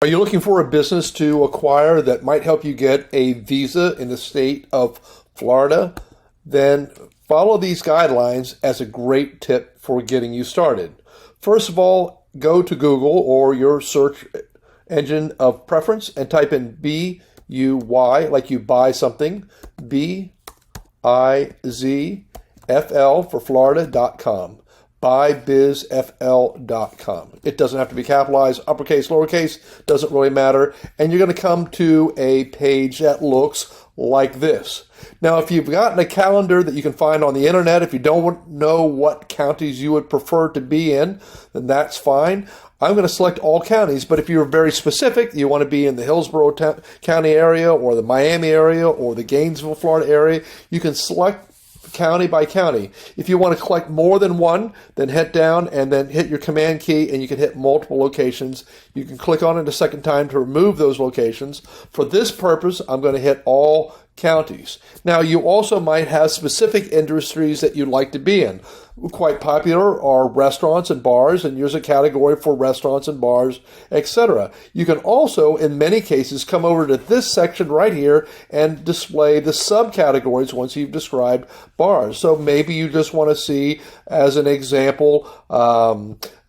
Are you looking for a business to acquire that might help you get a visa in the state of Florida? Then follow these guidelines as a great tip for getting you started. First of all, go to Google or your search engine of preference and type in B-U-Y, like you buy something, B-I-Z-F-L for Florida.com. BuyBizFL.com. It doesn't have to be capitalized, uppercase, lowercase, doesn't really matter. And you're going to come to a page that looks like this. Now, if you've gotten a calendar that you can find on the internet, if you don't know what counties you would prefer to be in, then that's fine. I'm going to select all counties, but if you're very specific, you want to be in the Hillsborough County area or the Miami area or the Gainesville, Florida area, you can select county by county. If you want to collect more than one, then head down and then hit your command key and you can hit multiple locations. You can click on it a second time to remove those locations. For this purpose, I'm going to hit all counties. Now, you also might have specific industries that you'd like to be in. Quite popular are restaurants and bars, and here's a category for restaurants and bars, etc. You can also, in many cases, come over to this section right here and display the subcategories once you've described bars. So maybe you just want to see, as an example,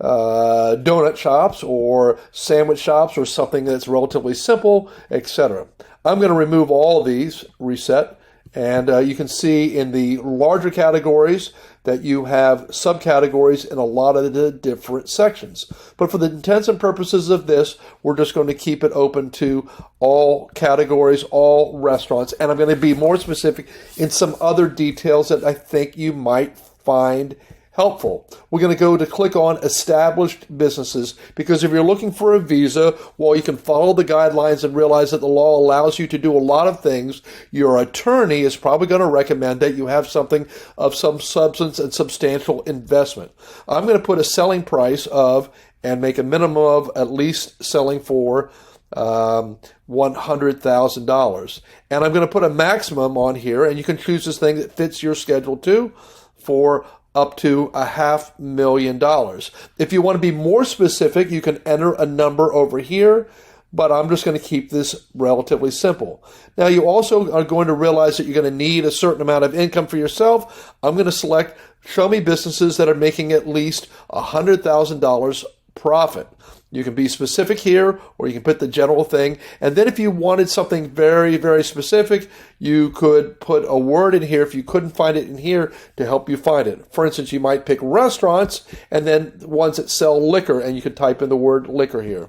donut shops or sandwich shops or something that's relatively simple, etc. I'm going to remove all of these, reset, and you can see in the larger categories that you have subcategories in a lot of the different sections. But for the intents and purposes of this, we're just going to keep it open to all categories, all restaurants, and I'm going to be more specific in some other details that I think you might find helpful. We're going to go to click on established businesses, because if you're looking for a visa, well, you can follow the guidelines and realize that the law allows you to do a lot of things. Your attorney is probably going to recommend that you have something of some substance and substantial investment. I'm going to put a selling price of and make a minimum of at least selling for $100,000. And I'm going to put a maximum on here, and you can choose this thing that fits your schedule too, for up to $500,000. If you want to be more specific, you can enter a number over here, but I'm just going to keep this relatively simple. Now, you also are going to realize that you're going to need a certain amount of income for yourself. I'm going to select show me businesses that are making at least $100,000 profit. You can be specific here, or you can put the general thing. And then if you wanted something very, very specific, you could put a word in here if you couldn't find it in here to help you find it. For instance, you might pick restaurants and then ones that sell liquor, and you could type in the word liquor here.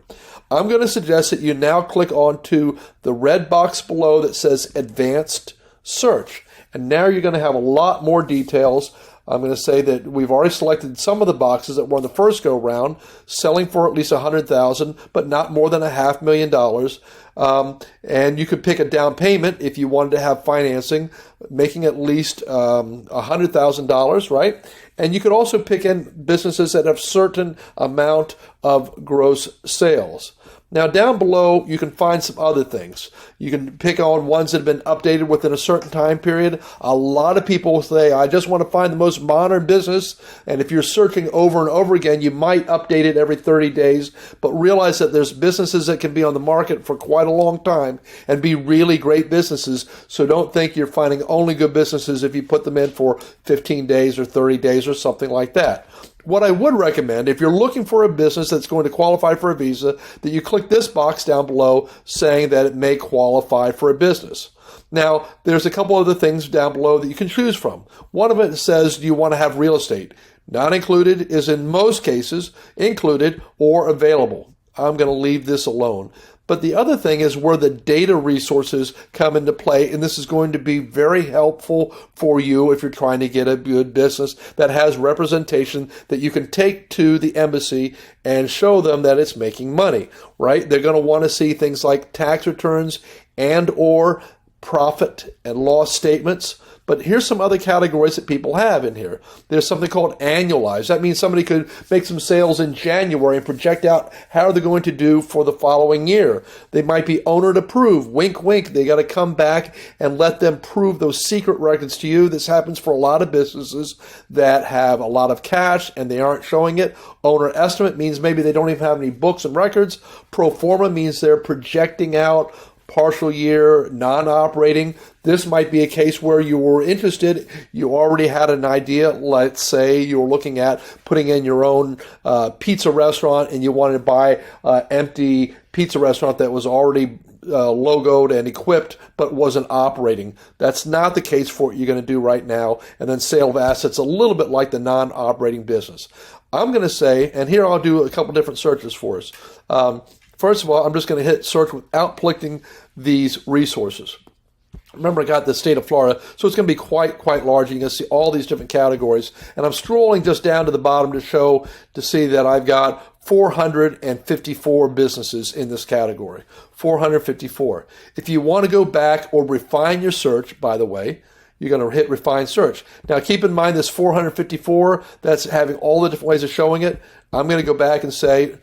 I'm going to suggest that you now click on to the red box below that says Advanced Search. And now you're going to have a lot more details. I'm going to say that we've already selected some of the boxes that were on the first go round, selling for at least $100,000, but not more than $500,000. And you could pick a down payment if you wanted to have financing, making at least $100,000, right? And you could also pick in businesses that have certain amount of gross sales. Now, down below, you can find some other things. You can pick on ones that have been updated within a certain time period. A lot of people say, I just want to find the most modern business. And if you're searching over and over again, you might update it every 30 days. But realize that there's businesses that can be on the market for quite a long time and be really great businesses. So don't think you're finding only good businesses if you put them in for 15 days or 30 days or something like that. What I would recommend, if you're looking for a business that's going to qualify for a visa, that you click this box down below saying that it may qualify for a business. Now, there's a couple other things down below that you can choose from. One of it says, do you want to have real estate? Not included is in most cases included or available. I'm going to leave this alone. But the other thing is where the data resources come into play, and this is going to be very helpful for you if you're trying to get a good business that has representation that you can take to the embassy and show them that it's making money, right? They're going to want to see things like tax returns and or profit and loss statements. But here's some other categories that people have in here. There's something called annualized. That means somebody could make some sales in January and project out how they're going to do for the following year. They might be owner to prove. Wink, wink. They got to come back and let them prove those secret records to you. This happens for a lot of businesses that have a lot of cash and they aren't showing it. Owner estimate means maybe they don't even have any books and records. Pro forma means they're projecting out partial year, non-operating. This might be a case where you were interested. You already had an idea. Let's say you were looking at putting in your own pizza restaurant and you wanted to buy an empty pizza restaurant that was already logoed and equipped but wasn't operating. That's not the case for what you're going to do right now. And then sale of assets, a little bit like the non-operating business. I'm going to say, and here I'll do a couple different searches for us. First of all, I'm just going to hit search without clicking these resources. Remember, I got the state of Florida, so it's going to be quite large. You're going to see all these different categories. And I'm scrolling just down to the bottom to see that I've got 454 businesses in this category. 454. If you want to go back or refine your search, by the way, you're going to hit refine search. Now, keep in mind this 454, that's having all the different ways of showing it. I'm going to go back and say,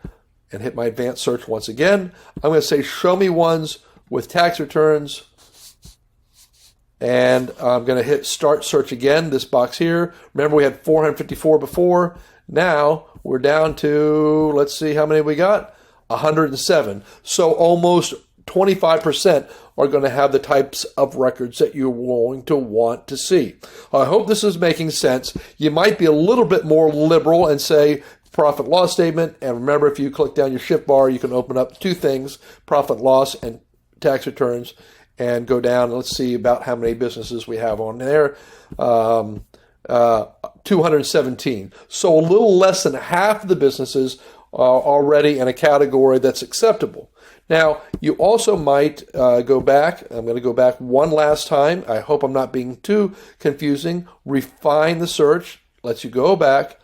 and hit my advanced search once again. I'm going to say, show me ones with tax returns. And I'm going to hit start search again, this box here. Remember, we had 454 before. Now we're down to, let's see how many we got, 107. So almost 25% are going to have the types of records that you're going to want to see. I hope this is making sense. You might be a little bit more liberal and say, profit loss statement, and remember, if you click down your shift bar, you can open up two things, profit loss and tax returns, and go down. Let's see about how many businesses we have on there. 217. So a little less than half of the businesses are already in a category that's acceptable. Now, you also might go back. I'm going to go back one last time. I hope I'm not being too confusing. Refine the search. Lets you go back.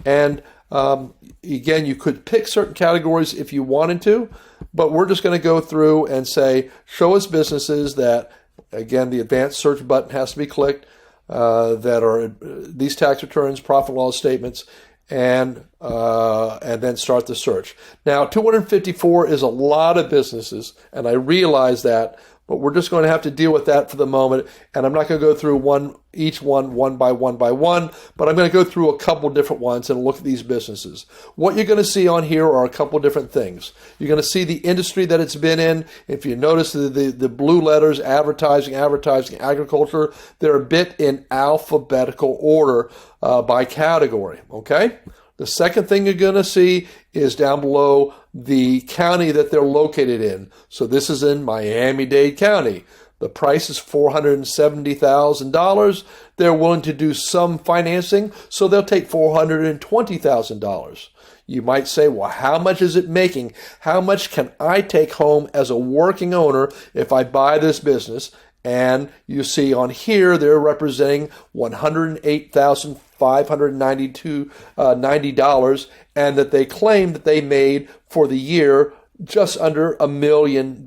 And again, you could pick certain categories if you wanted to, but we're just going to go through and say, show us businesses that, again, the advanced search button has to be clicked, that are these tax returns, profit loss statements, and then start the search. Now, 254 is a lot of businesses, and I realize that, but we're just going to have to deal with that for the moment. And I'm not going to go through each one by one, but I'm going to go through a couple different ones and look at these businesses. What you're going to see on here are a couple different things. You're going to see the industry that it's been in. If you notice the blue letters, advertising, agriculture, they're a bit in alphabetical order by category, okay? The second thing you're going to see is down below the county that they're located in. So this is in Miami-Dade County. The price is $470,000. They're willing to do some financing, so they'll take $420,000. You might say, well, how much is it making? How much can I take home as a working owner if I buy this business? And you see on here, they're representing $108,590, and that they claim that they made for the year just under $1 million.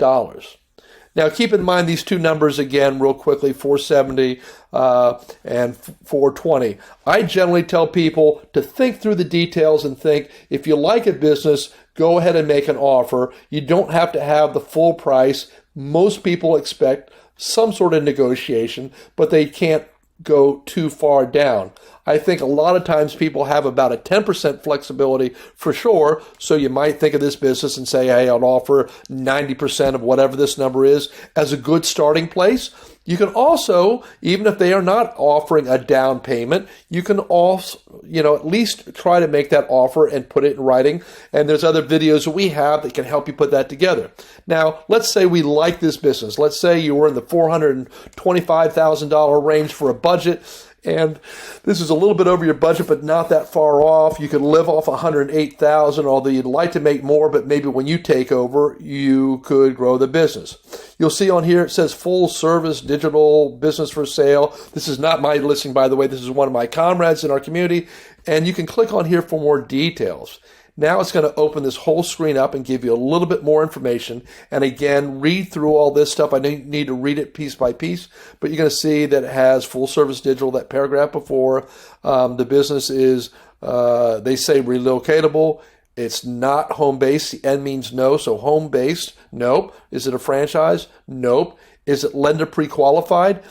Now, keep in mind these two numbers again real quickly, 470 and 420. I generally tell people to think through the details and think, if you like a business, go ahead and make an offer. You don't have to have the full price. Most people expect some sort of negotiation, but they can't go too far down. I think a lot of times people have about a 10% flexibility for sure. So you might think of this business and say, hey, I'll offer 90% of whatever this number is as a good starting place. You can also, even if they are not offering a down payment, you can also, at least try to make that offer and put it in writing. And there's other videos that we have that can help you put that together. Now, let's say we like this business. Let's say you were in the $425,000 range for a budget, and this is a little bit over your budget, but not that far off. You could live off $108,000, although you'd like to make more, but maybe when you take over, you could grow the business. You'll see on here, it says full service digital business for sale. This is not my listing, by the way. This is one of my comrades in our community, and you can click on here for more details. Now it's going to open this whole screen up and give you a little bit more information. And again, read through all this stuff. I need to read it piece by piece, but you're going to see that it has full service digital, that paragraph before. The business is, they say relocatable. It's not home-based. The N means no, so home-based, nope. Is it a franchise? Nope. Is it lender pre-qualified?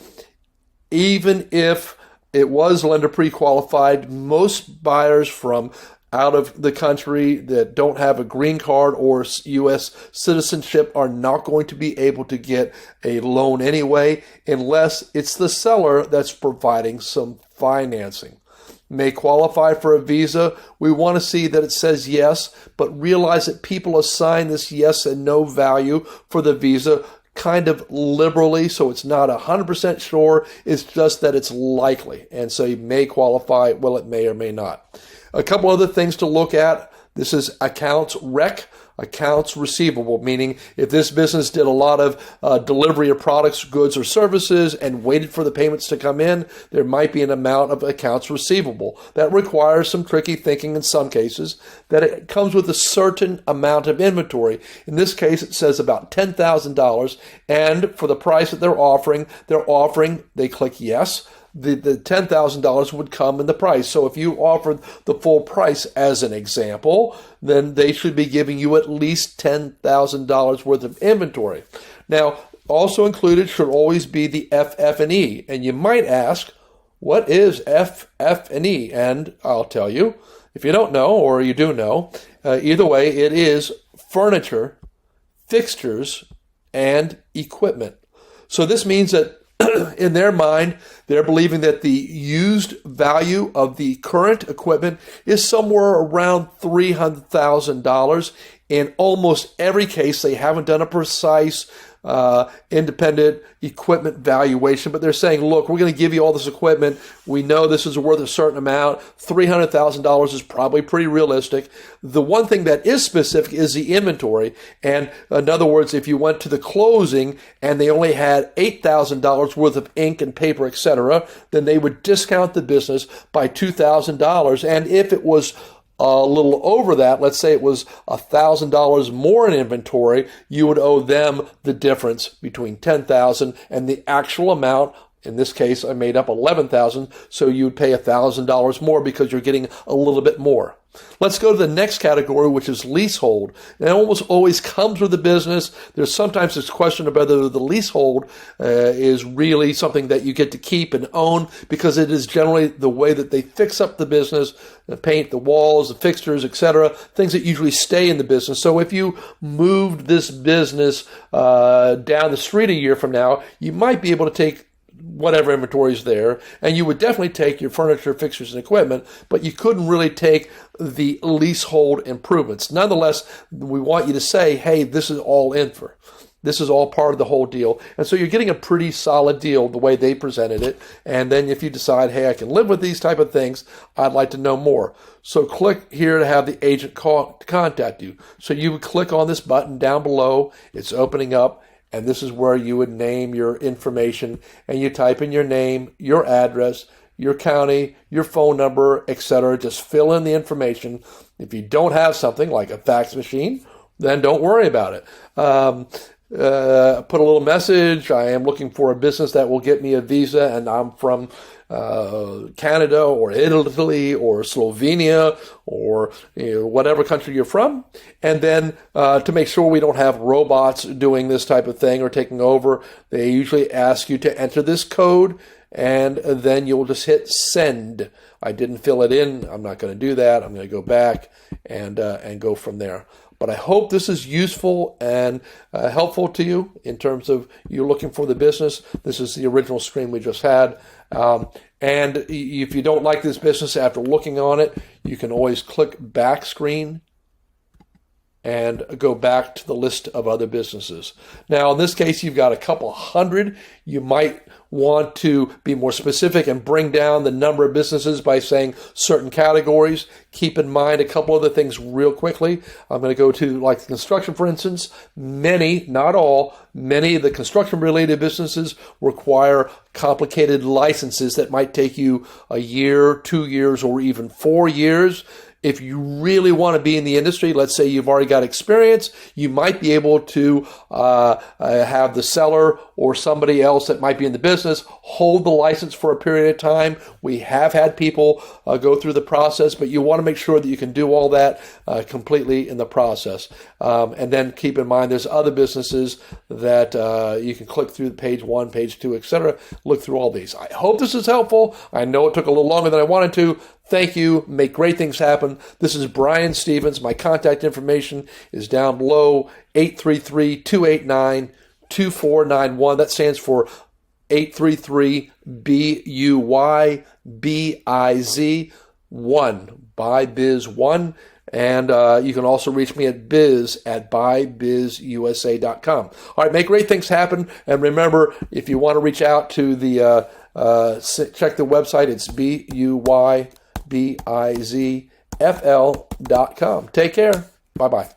Even if it was lender pre-qualified, most buyers from out of the country that don't have a green card or U.S. citizenship are not going to be able to get a loan anyway, unless it's the seller that's providing some financing. May qualify for a visa. We want to see that it says yes, but realize that people assign this yes and no value for the visa kind of liberally, so it's not 100% sure. It's just that it's likely. And so you may qualify. Well, it may or may not. A couple other things to look at. This is accounts rec, accounts receivable, meaning if this business did a lot of delivery of products, goods, or services and waited for the payments to come in, there might be an amount of accounts receivable. That requires some tricky thinking in some cases, that it comes with a certain amount of inventory. In this case, it says about $10,000, and for the price that they're offering, they click yes. The $10,000 would come in the price. So if you offered the full price as an example, then they should be giving you at least $10,000 worth of inventory. Now, also included should always be the FF&E. And you might ask, what is FF&E? And I'll tell you, if you don't know or you do know, either way, it is furniture, fixtures, and equipment. So this means that in their mind, they're believing that the used value of the current equipment is somewhere around $300,000. In almost every case, they haven't done a precise independent equipment valuation, but they're saying, look, we're going to give you all this equipment. We know this is worth a certain amount. $300,000 is probably pretty realistic. The one thing that is specific is the inventory. And in other words, if you went to the closing and they only had $8,000 worth of ink and paper, etc., then they would discount the business by $2,000. And if it was a little over that, let's say it was $1,000 more in inventory, you would owe them the difference between $10,000 and the actual amount. In this case, I made up $11,000, so you would pay $1,000 more because you're getting a little bit more. Let's go to the next category, which is leasehold. And it almost always comes with the business. There's sometimes this question of whether the leasehold is really something that you get to keep and own, because it is generally the way that they fix up the business, paint the walls, the fixtures, etc., things that usually stay in the business. So if you moved this business down the street a year from now, you might be able to take whatever inventory is there, and you would definitely take your furniture, fixtures, and equipment, but you couldn't really take the leasehold improvements. Nonetheless, we want you to say, hey, this is all in for. This is all part of the whole deal. And so you're getting a pretty solid deal the way they presented it. And then if you decide, hey, I can live with these type of things, I'd like to know more. So click here to have the agent contact you. So you would click on this button down below. It's opening up. And this is where you would name your information, and you type in your name, your address, your county, your phone number, etc. Just fill in the information. If you don't have something like a fax machine, then don't worry about it. Put a little message. I am looking for a business that will get me a visa, and I'm from Canada or Italy or Slovenia or whatever country you're from. And then to make sure we don't have robots doing this type of thing or taking over, they usually ask you to enter this code, and then you'll just hit send. I didn't fill it in. I'm not going to do that. I'm going to go back and go from there. But I hope this is useful and helpful to you in terms of you looking for the business. This is the original screen we just had. And if you don't like this business after looking on it, you can always click back screen and go back to the list of other businesses. Now, in this case, you've got a couple hundred. You might want to be more specific and bring down the number of businesses by saying certain categories. Keep in mind a couple other things real quickly. I'm going to go to like construction, for instance. Many, not all, many of the construction-related businesses require complicated licenses that might take you a year, 2 years, or even 4 years. If you really want to be in the industry, let's say you've already got experience, you might be able to have the seller or somebody else that might be in the business hold the license for a period of time. We have had people go through the process, but you want to make sure that you can do all that completely in the process. And then keep in mind there's other businesses that you can click through page 1, page 2, etc. Look through all these. I hope this is helpful. I know it took a little longer than I wanted to. Thank you. Make great things happen. This is Brian Stevens. My contact information is down below, 833-289-2491. That stands for 833-BuyBiz1, BuyBiz1. And you can also reach me at biz@BuyBizUSA.com. All right, make great things happen. And remember, if you want to reach out to the, check the website. It's BuyBizFL.com. Take care. Bye-bye.